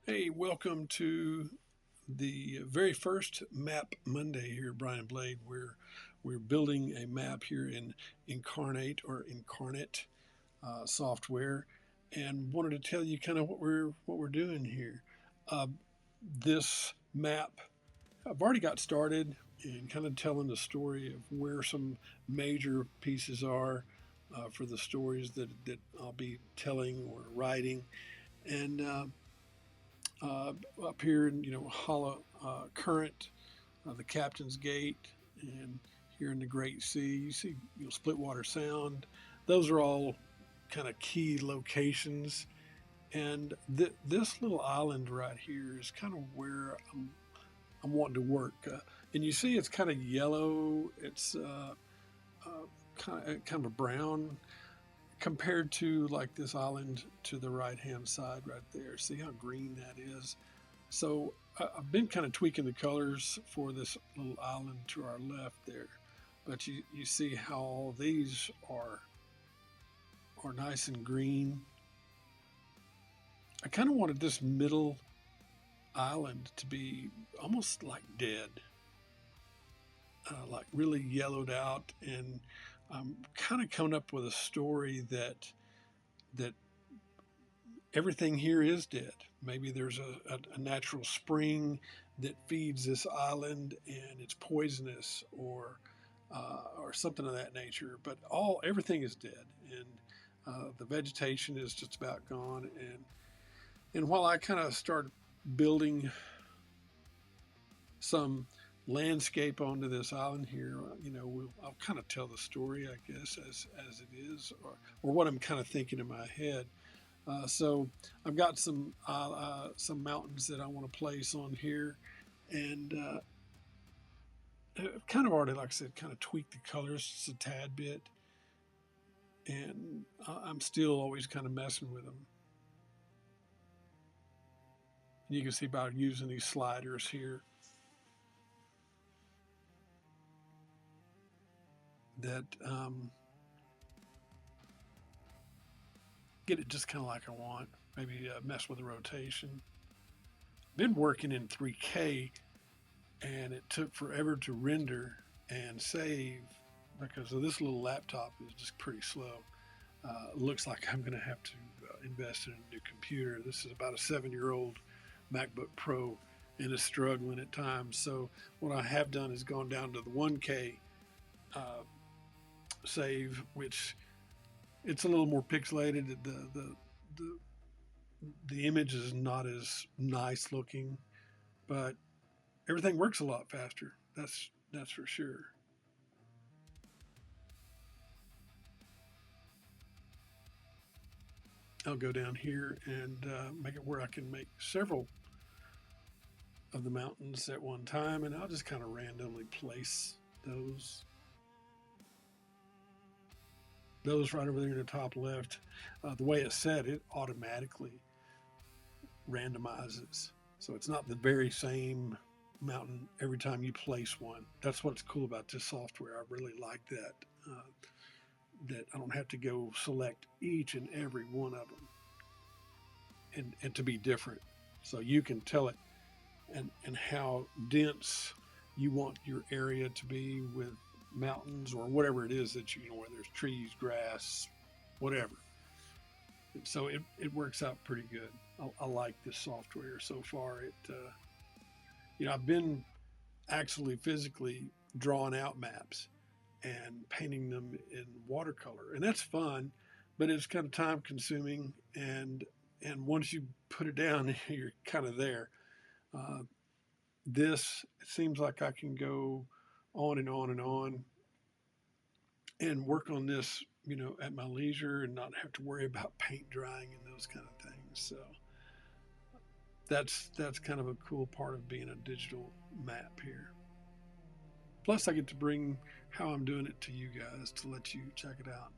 Hey, welcome to the very first Map Monday here at Brine Blade. We're building a map here in Inkarnate software, and wanted to tell you kind of what we're doing here. Uh, this map, I've already got started and kind of telling the story of where some major pieces are for the stories that I'll be telling or writing, and up here in Hollow Current, the Captain's Gate, and here in the Great Sea, you see Splitwater Sound. Those are all kind of key locations, and this little island right here is kind of where I'm wanting to work. And you see, it's kind of yellow. It's kind of a brown compared to like this island to the right hand side right there. See how green that is? So I've been kind of tweaking the colors for this little island to our left there, but you see how all these are nice and green. I kind of wanted this middle island to be almost like dead, like really yellowed out, and I'm kind of coming up with a story that everything here is dead. Maybe there's a natural spring that feeds this island and it's poisonous or something of that nature. But everything is dead, and the vegetation is just about gone. And while I kind of start building some landscape onto this island here, I'll kind of tell the story, I guess, as it is, or what I'm kind of thinking in my head. So I've got some mountains that I want to place on here, and I've kind of already, like I said, kind of tweaked the colors just a tad bit, and I'm still always kind of messing with them. And you can see by using these sliders here that get it just kind of like I want. Maybe mess with the rotation. Been working in 3K, and it took forever to render and save because of this little laptop is just pretty slow. Looks like I'm going to have to invest in a new computer. This is about a 7-year-old MacBook Pro and is struggling at times. So what I have done is gone down to the 1K save, which it's a little more pixelated. The image is not as nice looking, but everything works a lot faster. That's for sure. I'll go down here and make it where I can make several of the mountains at one time, and I'll just kind of randomly place those right over there in the top left. The way it's set, it automatically randomizes, so it's not the very same mountain every time you place one. That's what's cool about this software. I really like that. That I don't have to go select each and every one of them and to be different. So you can tell it and how dense you want your area to be with mountains or whatever it is that where there's trees, grass, whatever. So it works out pretty good. I like this software so far. I've been actually physically drawing out maps and painting them in watercolor, and that's fun, but it's kind of time consuming. And once you put it down, you're kind of there. Uh, this it seems like I can go on and on and on and work on this, at my leisure and not have to worry about paint drying and those kind of things. So that's kind of a cool part of being a digital map here. Plus, I get to bring how I'm doing it to you guys to let you check it out.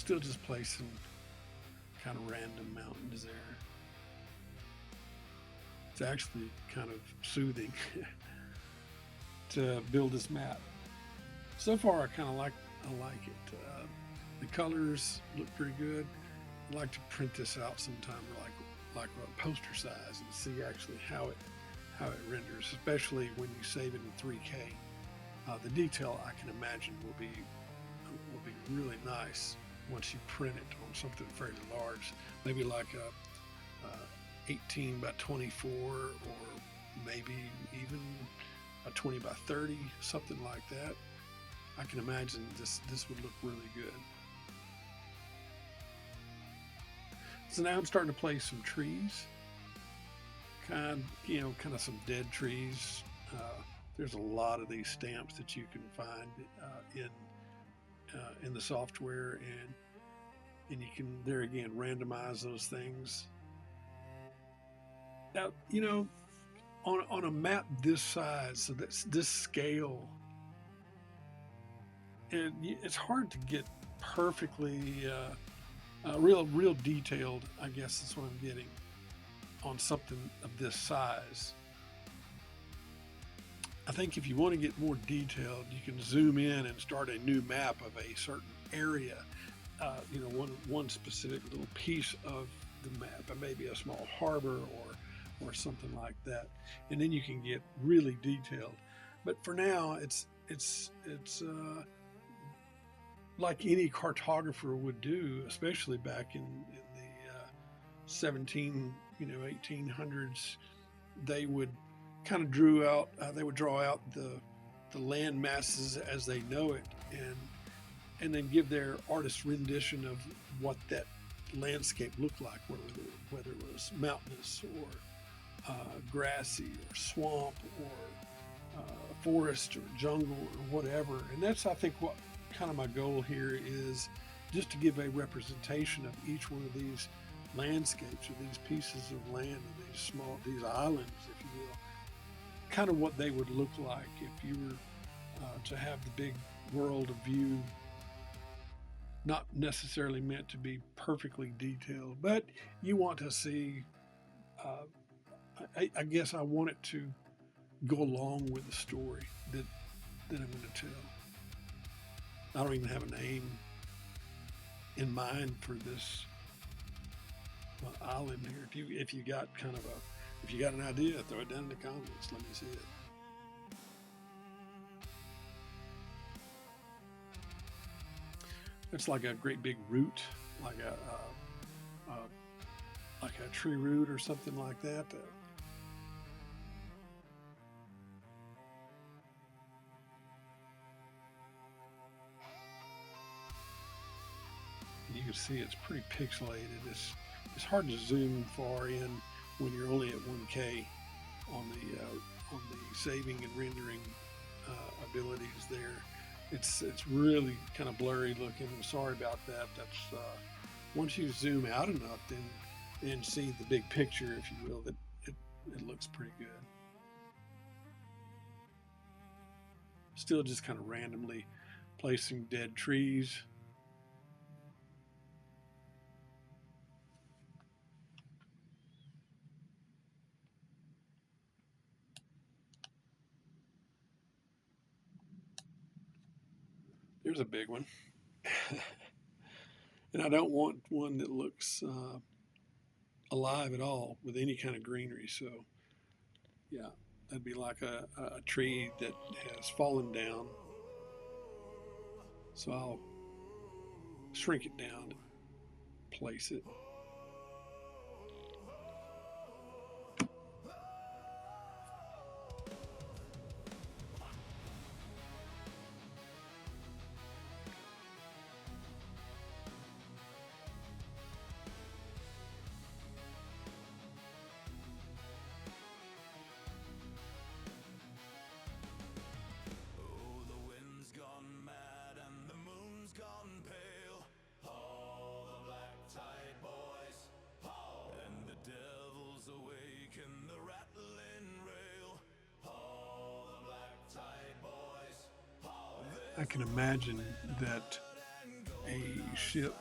Still just placing kind of random mountains there. It's actually kind of soothing to build this map. So far, I like it. The colors look pretty good. I'd like to print this out sometime, like a poster size, and see actually how it renders, especially when you save it in 3K. The detail I can imagine will be really nice once you print it on something fairly large, maybe like a 18 by 24, or maybe even a 20 by 30, something like that. I can imagine this would look really good. So now I'm starting to place some trees, kind of some dead trees. There's a lot of these stamps that you can find in the software, and you can there again randomize those things. Now on a map this size, so this scale, and it's hard to get perfectly real detailed, I guess that's what I'm getting, on something of this size. I think if you want to get more detailed, you can zoom in and start a new map of a certain area, one specific little piece of the map, maybe a small harbor or something like that, and then you can get really detailed. But for now, it's like any cartographer would do, especially back in the 1800s. They would kind of draw out the land masses as they know it, and then give their artist rendition of what that landscape looked like, whether it was mountainous or grassy or swamp or forest or jungle or whatever. And that's, I think, what kind of my goal here is, just to give a representation of each one of these landscapes, or these pieces of land, or these islands, if you will, kind of what they would look like if you were to have the big world of view. Not necessarily meant to be perfectly detailed, but you want to see, I guess I want it to go along with the story that I'm going to tell. I don't even have a name in mind for this island here. If you got an idea, throw it down in the comments. Let me see it. It's like a great big root, like a tree root or something like that. You can see it's pretty pixelated. It's hard to zoom far in when you're only at 1K on the saving and rendering abilities there. It's really kind of blurry looking. I'm sorry about that. That's once you zoom out enough, then see the big picture, if you will, that it looks pretty good. Still just kind of randomly placing dead trees. There's a big one. And I don't want one that looks alive at all with any kind of greenery. So yeah, that'd be like a tree that has fallen down. So I'll shrink it down and place it. I can imagine that a ship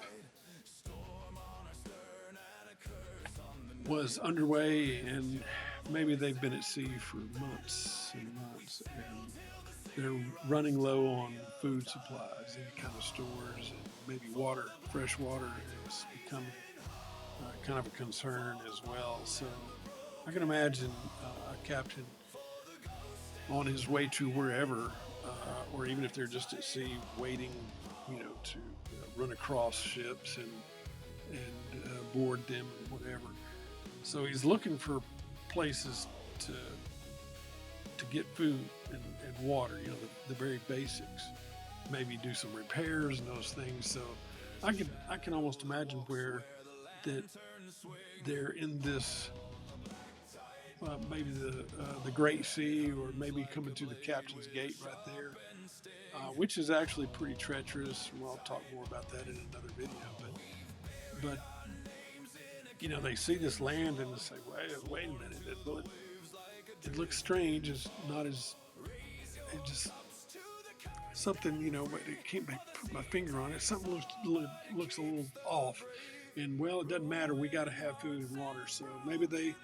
was underway and maybe they've been at sea for months and months, and they're running low on food supplies, any kind of stores, and maybe water, fresh water has become kind of a concern as well. So I can imagine a captain on his way to wherever, or even if they're just at sea waiting, to run across ships and board them and whatever. So he's looking for places to get food and water, the very basics. Maybe do some repairs and those things. So I can almost imagine where that they're in this, maybe the Great Sea, or maybe coming to the Captain's Gate right there, which is actually pretty treacherous. Well, I'll talk more about that in another video. But they see this land and they say, wait a minute, it looks strange. It's not as, it just something, but I can't put my finger on it. Something looks a little off, and well, it doesn't matter. We got to have food and water. So maybe they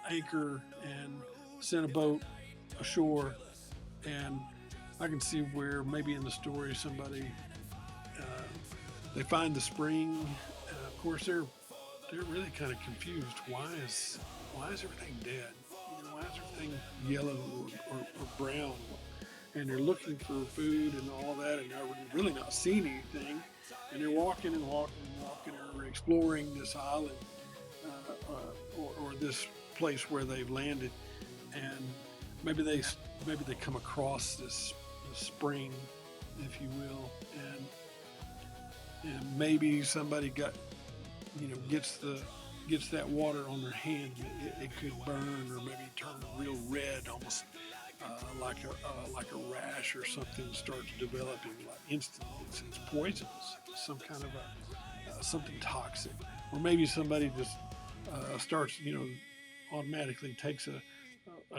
anchor and send a boat ashore, and I can see where maybe in the story somebody they find the spring. Of course, they're really kind of confused. Why is everything dead? Why is everything yellow or brown? And they're looking for food and all that, and they're really not seeing anything. And they're walking and walking and walking, or exploring this island or this place where they've landed, and maybe they come across this spring, if you will, and maybe somebody gets that water on their hand. It could burn, or maybe turn real red, almost like a rash or something starts developing like instantly. It's poisonous, some kind of something toxic, or maybe somebody just starts automatically takes a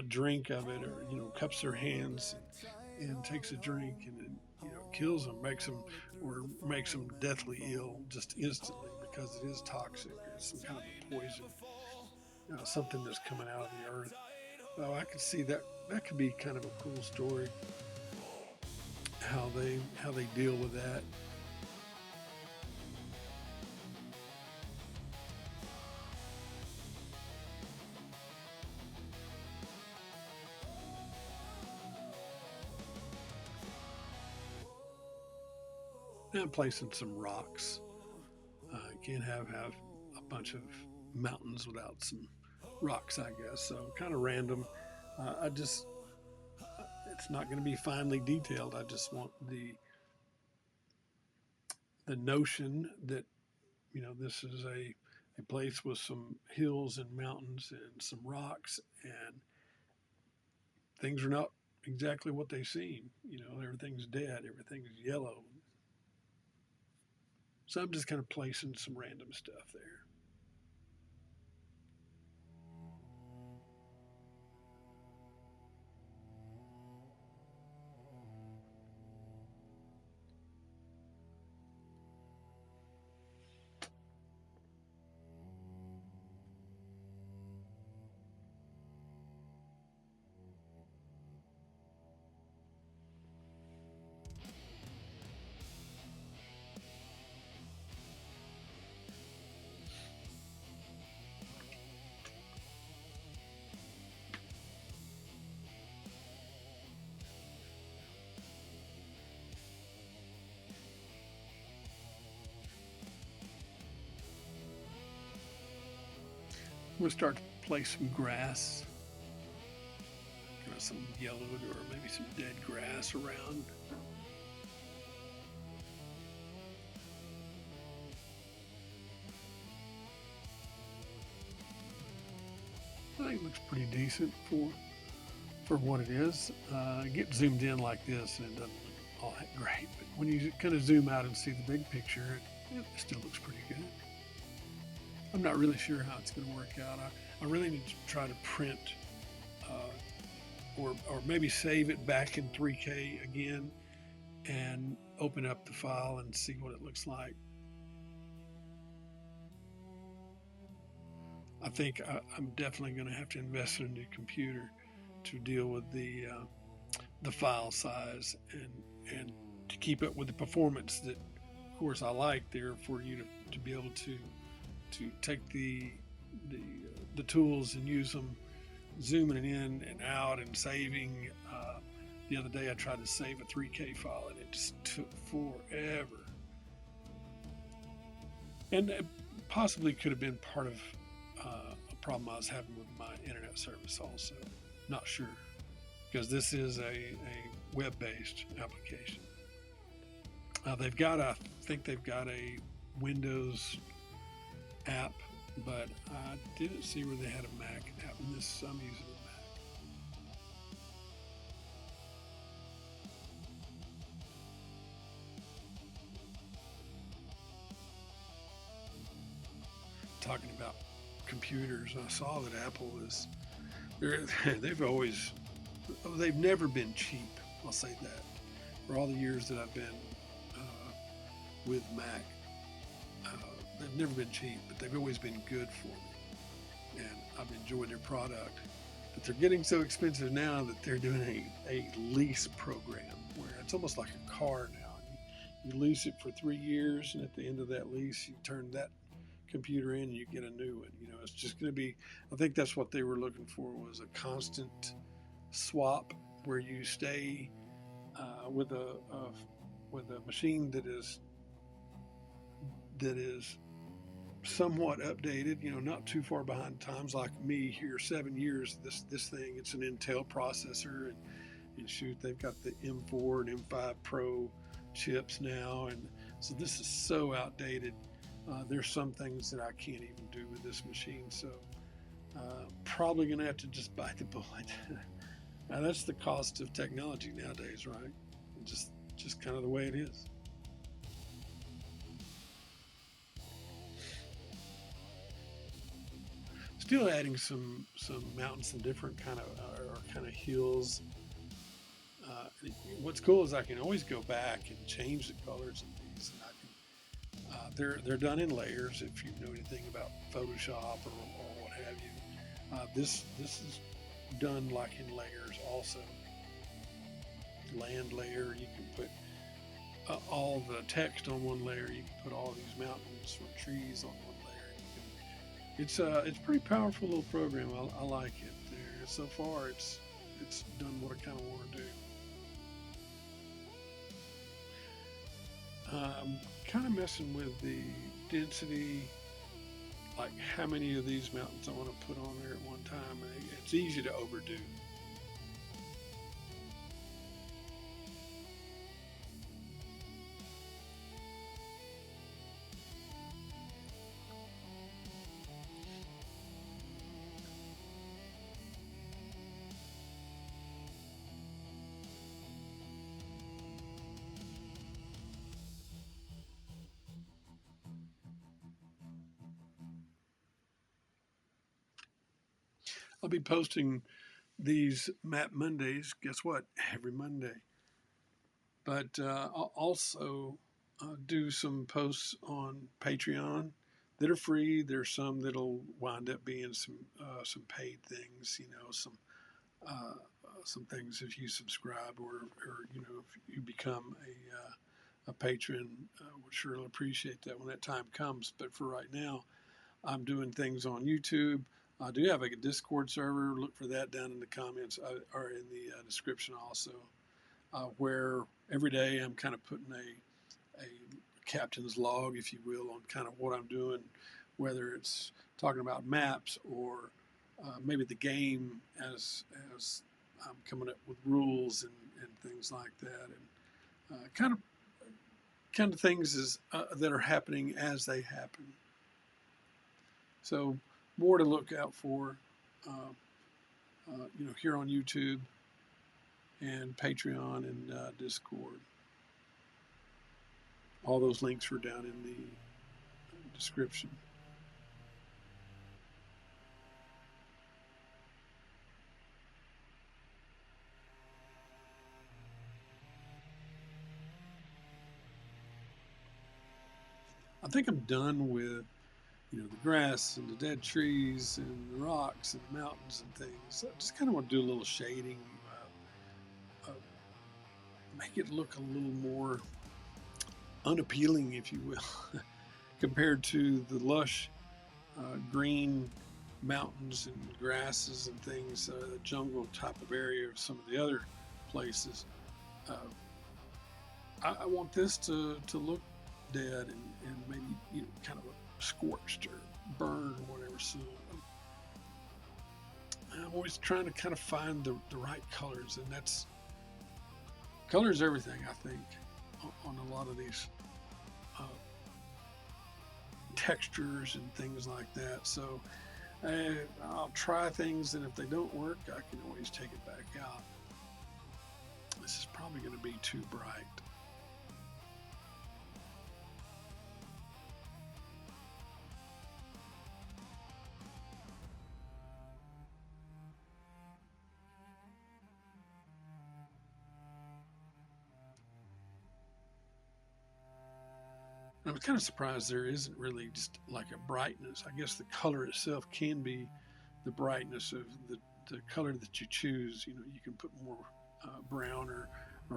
drink of it, or cups their hands and takes a drink, and it kills them, makes them deathly ill just instantly, because it is toxic. It's some kind of a poison, something that's coming out of the earth. Well, I could see that could be kind of a cool story, how they deal with that. And I'm placing some rocks. You can't have a bunch of mountains without some rocks, I guess. So kind of random. It's not going to be finely detailed. I just want the notion that this is a place with some hills and mountains and some rocks, and things are not exactly what they seem. Everything's dead, everything's yellow. So I'm just kind of placing some random stuff there. I'm going to start to place some grass, some yellowed or maybe some dead grass around. I think it looks pretty decent for what it is. Get zoomed in like this and it doesn't look all that great, but when you kind of zoom out and see the big picture, it still looks pretty good. I'm not really sure how it's going to work out. I really need to try to print or maybe save it back in 3K again and open up the file and see what it looks like. I think I'm definitely going to have to invest in a new computer to deal with the file size and to keep up with the performance that, of course, I like there for you to be able to take the the tools and use them, zooming in and out and saving. The other day I tried to save a 3K file and it just took forever. And it possibly could have been part of a problem I was having with my internet service also. Not sure. Because this is a web-based application. I think they've got a Windows app, but I didn't see where they had a Mac app. And this I'm using a Mac. Talking about computers, I saw that Apple is they've always they've never been cheap. I'll say that. For all the years that I've been with Mac, uh, they've never been cheap, but they've always been good for me, and I've enjoyed their product. But they're getting so expensive now that they're doing a lease program where it's almost like a car now. You lease it for 3 years, and at the end of that lease, you turn that computer in and you get a new one. It's just going to be. I think that's what they were looking for, was a constant swap where you stay with a machine that is somewhat updated, not too far behind times like me here, 7 years. This thing, it's an Intel processor, and shoot, they've got the M4 and M5 Pro chips now, and so this is so outdated. There's some things that I can't even do with this machine, so probably going to have to just bite the bullet. Now that's the cost of technology nowadays, right? Just kind of the way it is. Still adding some mountains and different kind of or kind of hills. What's cool is I can always go back and change the colors of these, and they're done in layers. If you know anything about Photoshop or what have you, this is done like in layers also. Land layer, you can put all the text on one layer. You can put all these mountains or trees on one layer. It's a pretty powerful little program. I like it. There, so far, it's done what I kind of want to do. I'm kind of messing with the density, like how many of these mountains I want to put on there at one time. It's easy to overdo. I'll be posting these Map Mondays. Guess what? Every Monday. But I'll also do some posts on Patreon that are free. There's some that'll wind up being some paid things. Uh, some things if you subscribe or if you become a patron. Would surely appreciate that when that time comes. But for right now, I'm doing things on YouTube. I do have a Discord server. Look for that down in the comments or in the description also, where every day I'm kind of putting a captain's log, if you will, on kind of what I'm doing, whether it's talking about maps or maybe the game as I'm coming up with rules and things like that, and kind of things that are happening as they happen. So more to look out for, here on YouTube and Patreon and Discord. All those links are down in the description. I think I'm done with the grass and the dead trees and the rocks and the mountains and things. I just kind of want to do a little shading, uh, make it look a little more unappealing, if you will, compared to the lush green mountains and grasses and things, the jungle type of area of some of the other places. Uh, I want this to look dead and maybe kind of scorched or burned or whatever. So I'm always trying to kind of find the right colors, and that's colors everything, I think, on a lot of these uh, textures and things like that. So I'll try things, and if they don't work, I can always take it back out. This is probably going to be too bright. I'm kind of surprised there isn't really just like a brightness. I guess the color itself can be the brightness of the color that you choose. You can put more brown or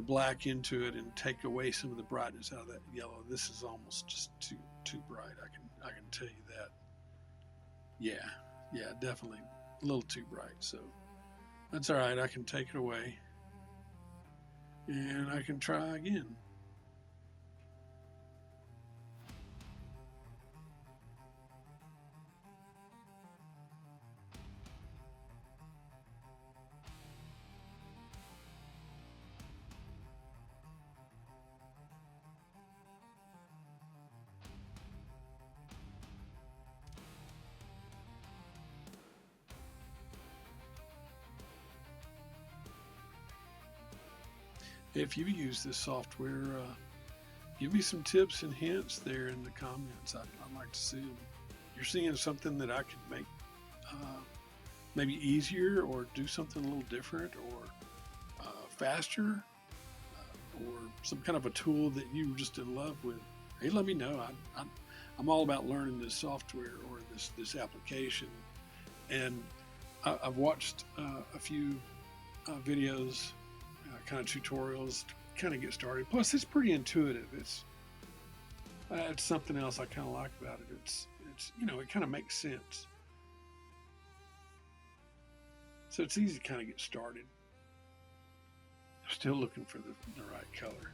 black into it and take away some of the brightness out of that yellow. This is almost just too bright. I can tell you that. Yeah, definitely a little too bright. So that's all right. I can take it away and I can try again. If you use this software, give me some tips and hints there in the comments. I'd like to see them. You're seeing something that I could make maybe easier or do something a little different or faster or some kind of a tool that you were just in love with. Hey, let me know. I'm all about learning this software or this application. And I've watched a few videos, kind of tutorials to kind of get started. Plus, it's pretty intuitive. It's something else I kind of like about it. It's it kind of makes sense. So it's easy to kind of get started. Still looking for the right color.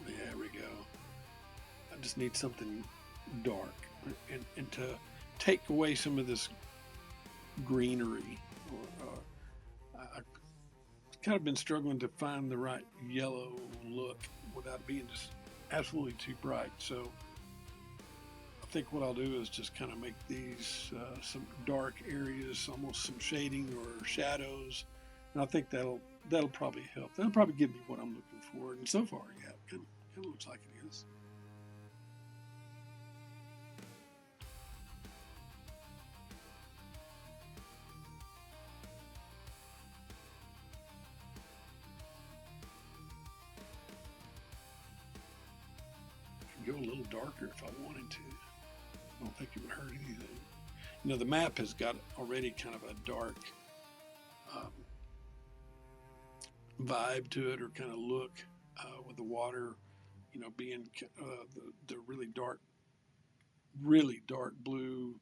There we go. I just need something dark and to take away some of this greenery. I've kind of been struggling to find the right yellow look without being just absolutely too bright. So I think what I'll do is just kind of make these some dark areas, almost some shading or shadows, and I think that'll probably help. That'll probably give me what I'm looking for. And so far, yeah, kind of looks like it is. I can go a little darker if I wanted to. I don't think it would hurt anything. The map has got already kind of a dark um, vibe to it or kind of look with the water, being the really dark blue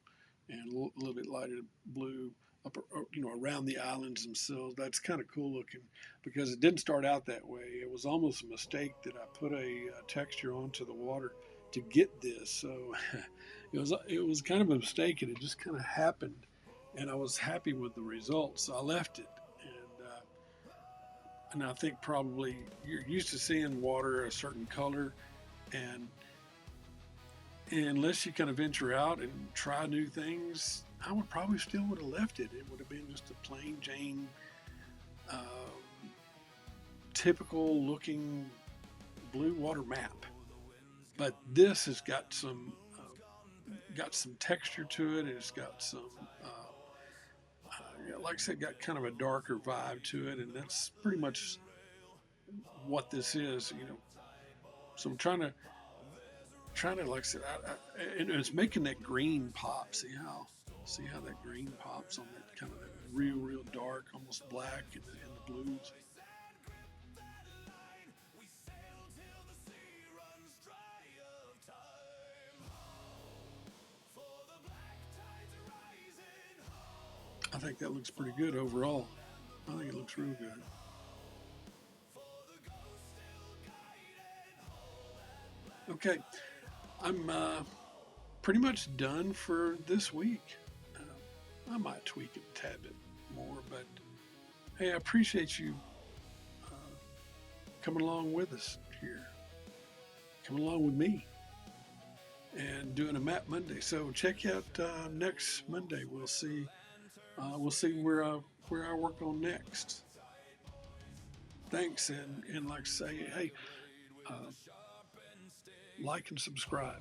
and a little bit lighter blue up, around the islands themselves. That's kind of cool looking because it didn't start out that way. It was almost a mistake that I put a texture onto the water to get this. So it was kind of a mistake, and it just kind of happened. And I was happy with the results, so I left it. And I think probably you're used to seeing water a certain color, and unless you kind of venture out and try new things, I would probably still would have left it. It would have been just a plain Jane, uh, typical looking blue water map. But this has got some got some texture to it. It's got some, like I said, got kind of a darker vibe to it, and that's pretty much what this is. So I'm trying to, like I said, and it's making that green pop. See how that green pops on that kind of that real dark, almost black in the blues. I think that looks pretty good overall. I think it looks real good. Okay, I'm pretty much done for this week. I might tweak it a tad bit more, but hey, I appreciate you coming along with us here, coming along with me, and doing a Map Monday. So check out next Monday. We'll see where I work on next. Thanks, and like I say, hey, uh, like and subscribe.